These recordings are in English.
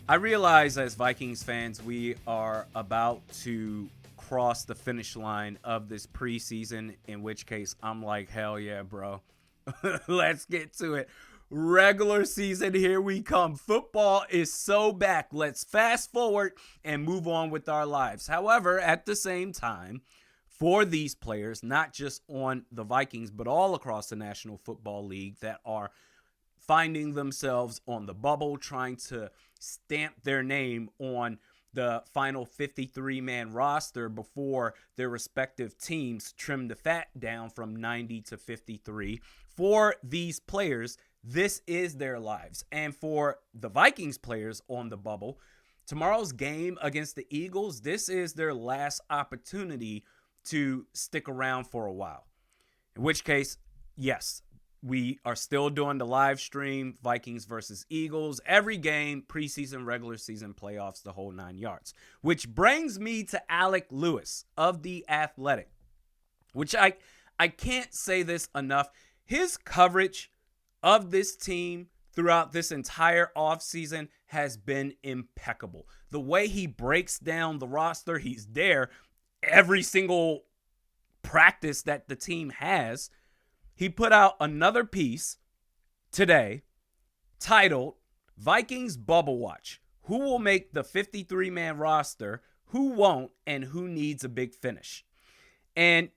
I realize as Vikings fans, we are about to cross the finish line of this preseason, in which case I'm like, hell yeah, bro. Let's get to it. Regular season, here we come. Football is so back. Let's fast forward and move on with our lives. However, at the same time, for these players, not just on the Vikings, but all across the National Football League that are finding themselves on the bubble, trying to stamp their name on the final 53-man roster before their respective teams trim the fat down from 90 to 53. For these players, this is their lives. And for the Vikings players on the bubble, tomorrow's game against the Eagles, this is their last opportunity to stick around for a while. In which case, yes, we are still doing the live stream, Vikings versus Eagles, every game, preseason, regular season, playoffs, the whole 9 yards. Which brings me to Alec Lewis of The Athletic, which I can't say this enough. His coverage of this team throughout this entire offseason has been impeccable. The way he breaks down the roster, he's there every single practice that the team has. He put out another piece today titled Vikings Bubble Watch. Who will make the 53-man roster, who won't, and who needs a big finish? And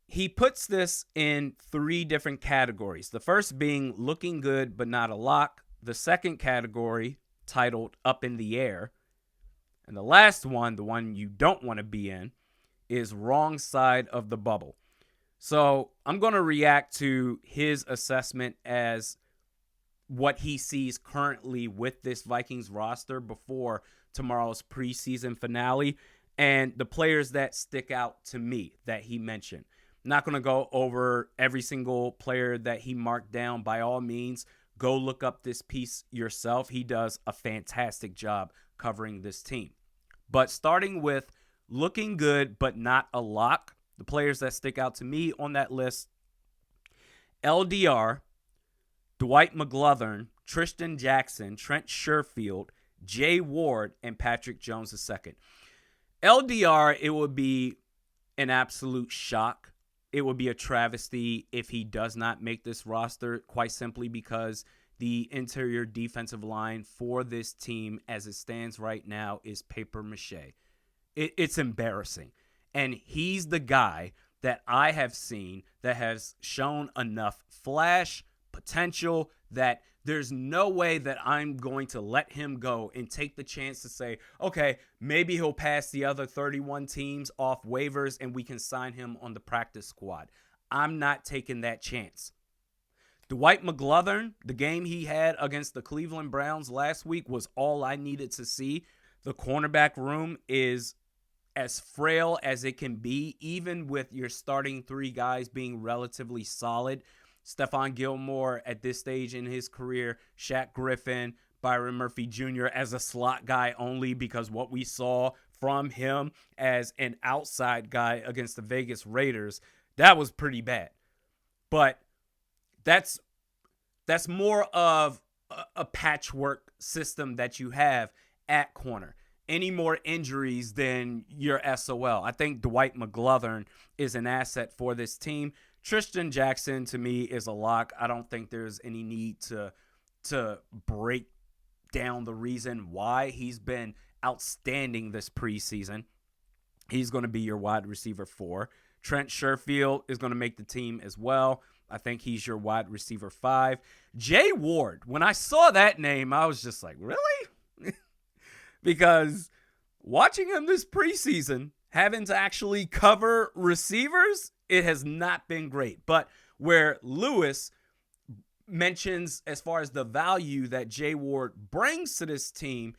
he puts this in 3 different categories. The first being looking good but not a lock. The second category titled Up in the Air. And the last one, the one you don't want to be in, is Wrong Side of the Bubble. So I'm going to react to his assessment as what he sees currently with this Vikings roster before tomorrow's preseason finale and the players that stick out to me that he mentioned. I'm not going to go over every single player that he marked down. By all means, go look up this piece yourself. He does a fantastic job covering this team. But starting with looking good but not a lock, the players that stick out to me on that list: LDR, Dwight McGlothern, Tristan Jackson, Trent Sherfield, Jay Ward, and Patrick Jones II. LDR, it would be an absolute shock. It would be a travesty if he does not make this roster, quite simply because the interior defensive line for this team as it stands right now is paper mache. It's embarrassing. And he's the guy that I have seen that has shown enough flash potential that there's no way that I'm going to let him go and take the chance to say, okay, maybe he'll pass the other 31 teams off waivers and we can sign him on the practice squad. I'm not taking that chance. Dwight McGlothern, the game he had against the Cleveland Browns last week was all I needed to see. The cornerback room is as frail as it can be, even with your starting 3 guys being relatively solid. Stephon Gilmore at this stage in his career, Shaq Griffin, Byron Murphy Jr. as a slot guy only, because what we saw from him as an outside guy against the Vegas Raiders, that was pretty bad. But that's more of a patchwork system that you have at corner. Any more injuries than your SOL. I think Dwight McGlothern is an asset for this team. Tristan Jackson, to me, is a lock. I don't think there's any need to break down the reason why he's been outstanding this preseason. He's going to be your wide receiver 4. Trent Sherfield is going to make the team as well. I think he's your wide receiver 5. Jay Ward, when I saw that name, I was just like, really? Because watching him this preseason, having to actually cover receivers, it has not been great. But where Lewis mentions as far as the value that Jay Ward brings to this team,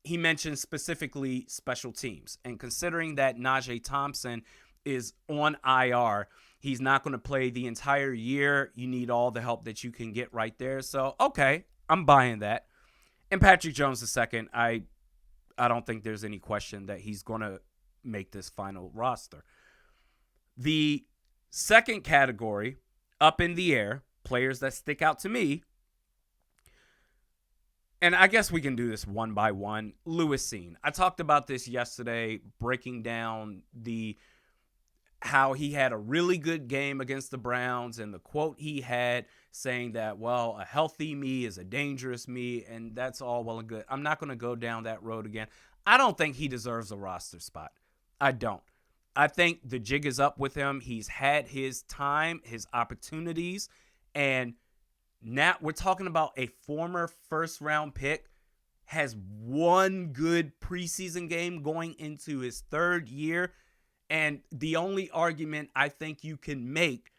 he mentions specifically special teams. And considering that Najee Thompson is on IR, he's not going to play the entire year. You need all the help that you can get right there. So, okay, I'm buying that. And Patrick Jones II, I don't think there's any question that he's going to make this final roster. The second category, up in the air, players that stick out to me, and I guess we can do this one by one. Lewis scene. I talked about this yesterday, breaking down how he had a really good game against the Browns and the quote he had saying that, well, a healthy me is a dangerous me, and that's all well and good. I'm not going to go down that road again. I don't think he deserves a roster spot. I don't. I think the jig is up with him. He's had his time, his opportunities, and now we're talking about a former first-round pick has one good preseason game going into his third year. And the only argument I think you can make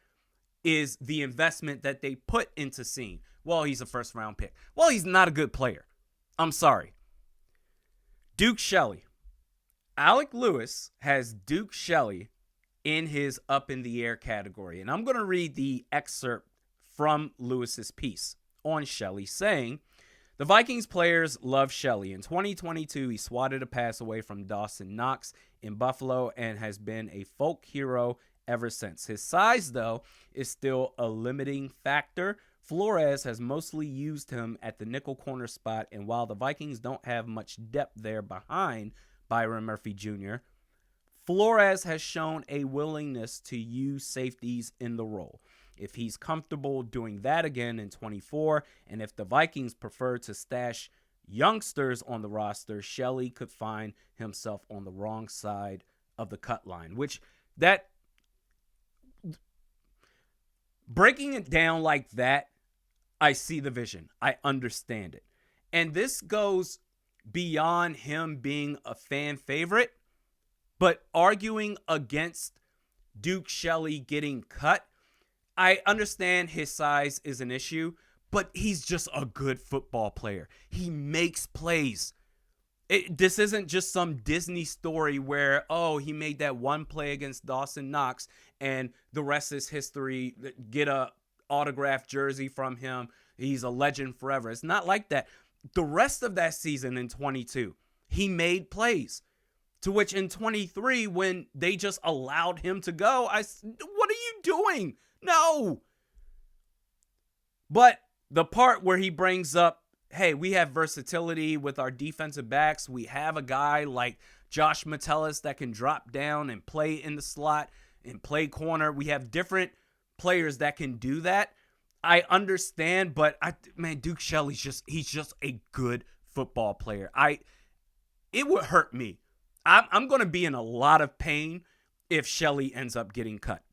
is the investment that they put into seeing, well, he's a first-round pick. Well, he's not a good player. I'm sorry. Duke Shelley. Alec Lewis has Duke Shelley in his up-in-the-air category. And I'm going to read the excerpt from Lewis's piece on Shelley saying, the Vikings players love Shelley. In 2022, he swatted a pass away from Dawson Knox in Buffalo and has been a folk hero ever since. His size, though, is still a limiting factor. Flores has mostly used him at the nickel corner spot, and while the Vikings don't have much depth there behind Byron Murphy Jr., Flores has shown a willingness to use safeties in the role. If he's comfortable doing that again in 24, and if the Vikings prefer to stash youngsters on the roster, Shelley could find himself on the wrong side of the cut line, which that breaking it down like that, I see the vision. I understand it. And this goes beyond him being a fan favorite, but arguing against Duke Shelley getting cut. I understand his size is an issue, but he's just a good football player. He makes plays. This isn't just some Disney story where, oh, he made that one play against Dawson Knox and the rest is history. Get a autographed jersey from him. He's a legend forever. It's not like that. The rest of that season in 22, he made plays. To which in 23, when they just allowed him to go, what are you doing? No. But the part where he brings up, hey, we have versatility with our defensive backs. We have a guy like Josh Metellus that can drop down and play in the slot and play corner. We have different players that can do that. I understand, but Duke Shelley's he's just a good football player. It would hurt me. I'm going to be in a lot of pain if Shelley ends up getting cut.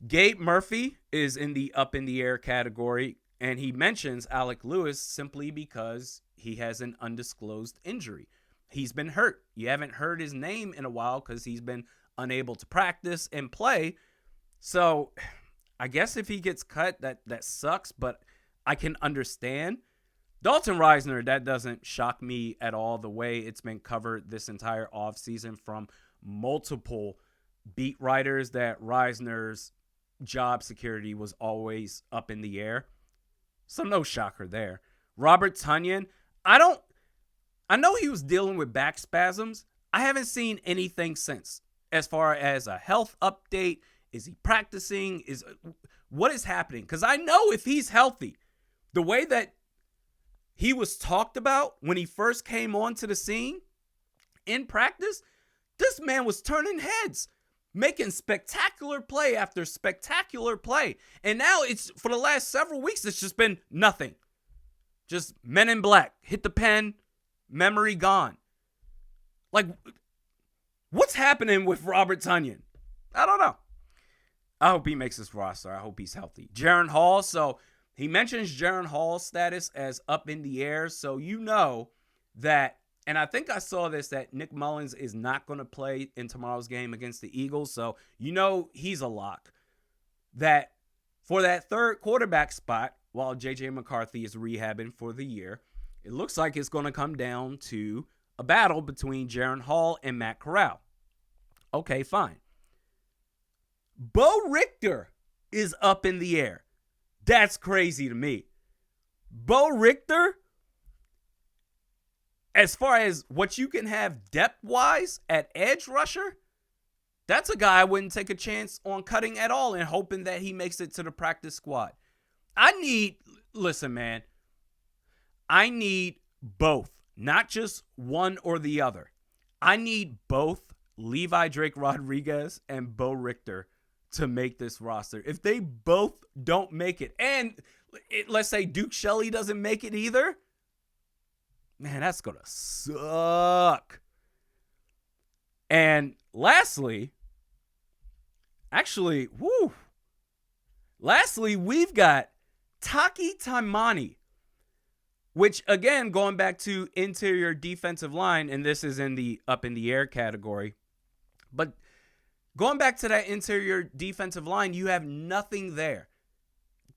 Gabe Murphy is in the up-in-the-air category, and he mentions Alec Lewis simply because he has an undisclosed injury. He's been hurt. You haven't heard his name in a while because he's been unable to practice and play. So I guess if he gets cut, that sucks, but I can understand. Dalton Reisner, that doesn't shock me at all, the way it's been covered this entire offseason from multiple beat writers, that Reisner's job security was always up in the air. So no shocker there. Robert Tonyan, I know he was dealing with back spasms. I haven't seen anything since as far as a health update. Is he practicing? What is happening? Because I know if he's healthy, the way that he was talked about when he first came onto the scene in practice, this man was turning heads, making spectacular play after spectacular play. And now it's, for the last several weeks, it's just been nothing. Just Men in Black, hit the pen, memory gone. Like, what's happening with Robert Tonyan? I don't know. I hope he makes this roster. I hope he's healthy. Jaron Hall, so he mentions Jaron Hall's status as up in the air, so you know that, and I think I saw this, that Nick Mullins is not going to play in tomorrow's game against the Eagles, so you know he's a lock. That for that third quarterback spot, while J.J. McCarthy is rehabbing for the year, it looks like it's going to come down to a battle between Jaron Hall and Matt Corral. Okay, fine. Bo Richter is up in the air. That's crazy to me. Bo Richter, as far as what you can have depth-wise at edge rusher, that's a guy I wouldn't take a chance on cutting at all and hoping that he makes it to the practice squad. Listen, man, I need both, not just one or the other. I need both Levi Drake Rodriguez and Bo Richter to make this roster. If they both don't make it, and let's say Duke Shelley doesn't make it either, man, that's going to suck. And lastly, we've got Taki Taimani, which, again, going back to interior defensive line, and this is in the up in the air category, but going back to that interior defensive line, you have nothing there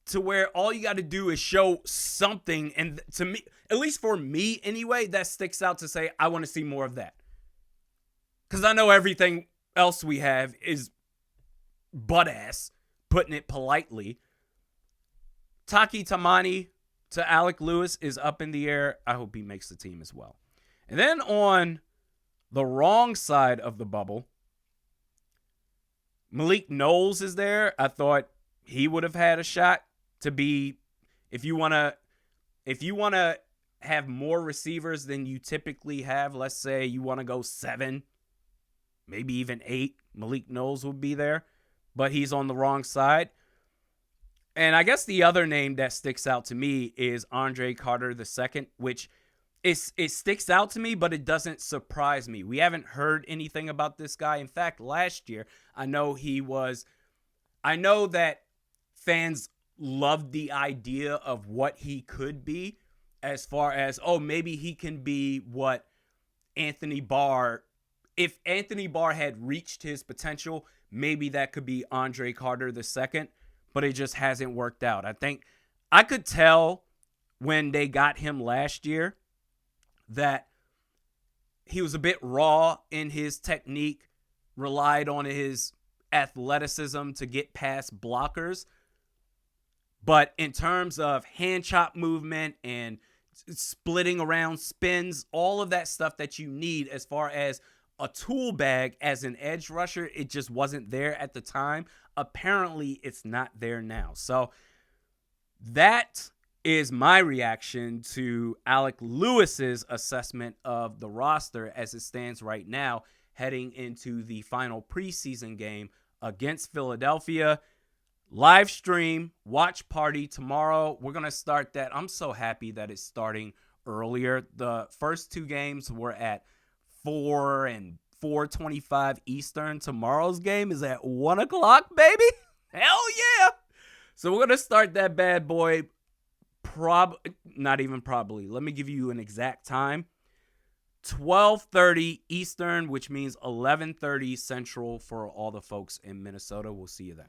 to where all you got to do is show something. And to me, at least for me anyway, that sticks out to say, I want to see more of that. Because I know everything else we have is butt ass, putting it politely. Taki Taimani to Alec Lewis is up in the air. I hope he makes the team as well. And then on the wrong side of the bubble, Malik Knowles is there. I thought he would have had a shot to be, if you want to have more receivers than you typically have, let's say you want to go 7, maybe even 8, Malik Knowles would be there, but he's on the wrong side. And I guess the other name that sticks out to me is Andre Carter II, which it sticks out to me, but it doesn't surprise me. We haven't heard anything about this guy. In fact, last year, I know that fans loved the idea of what he could be, as far as, maybe he can be what Anthony Barr, if Anthony Barr had reached his potential, maybe that could be Andre Carter II. But it just hasn't worked out. I think I could tell when they got him last year that he was a bit raw in his technique, relied on his athleticism to get past blockers. But in terms of hand chop movement and splitting around spins, all of that stuff that you need as far as a tool bag as an edge rusher, it just wasn't there at the time. Apparently, it's not there now. So that is my reaction to Alec Lewis's assessment of the roster as it stands right now, heading into the final preseason game against Philadelphia. Live stream, watch party tomorrow. We're going to start that. I'm so happy that it's starting earlier. The first 2 games were at 4 and 4:25 Eastern. Tomorrow's game is at 1 o'clock, baby. Hell yeah. So we're going to start that bad boy. Not even probably. Let me give you an exact time. 12:30 Eastern, which means 11:30 Central for all the folks in Minnesota. We'll see you then.